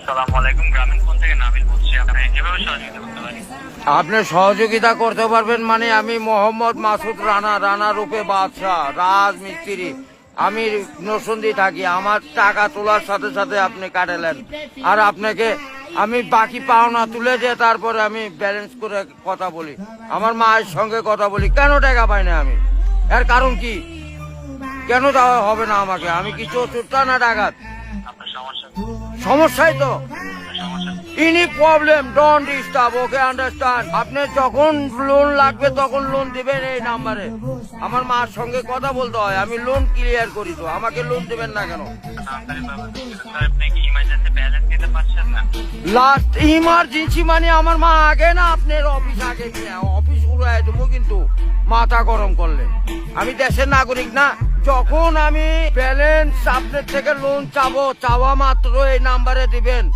আসসালামু আলাইকুম, গ্রামীণ ফোন থেকে নাবিল বলছি। আপনি কিভাবে সহযোগিতা করতে পারি? আপনি সহযোগিতা করতে পারবেন মানে আমি মোহাম্মদ মাসুদ রানা রূপে বাদশাহ রাজমিস্ত্রি। আমি নরসিংদী থাকি। আমার টাকা তোলার সাথে সাথে আপনি কাটালেন, আর আপনাকে আমি বাকি পাওনা তুলে দিয়ে তারপরে আমি ব্যালেন্স করে কথা বলি, আমার মায়ের সঙ্গে কথা বলি। কেন টাকা পাই না আমি? এর কারণ কি? কেন দেওয়া হবে না আমাকে? আমি কি চোরটা না ডাকাত? আপনার সমস্যা সমস্যাই তো। সমস্যা any problem don't disturb, okay understand. আপনি যখন লোন লাগবে তখন লোন দিবেন এই নাম্বারে। আমার মার সঙ্গে কথা বলতে হয়, আমি লোন ক্লিয়ার করি। তো আমাকে লোন দিবেন না কেন? তাড়াতাড়ি পাবেন। স্যার, আপনি কি ইমার্জেন্সি ব্যালেন্স দিতে পারছেন না? লাস্ট ইমার্জেন্সি মানে আমার মা আগে না আপনার অফিস আগে নিয়ে অফিস উড়াই দেবো কিন্তু মাথা গরম করলে। আমি দেশের নাগরিক না। যখন আমি ব্যালেন্স আপনার থেকে লোন চাবো, চাওয়া মাত্র এই নাম্বারে দিবেন।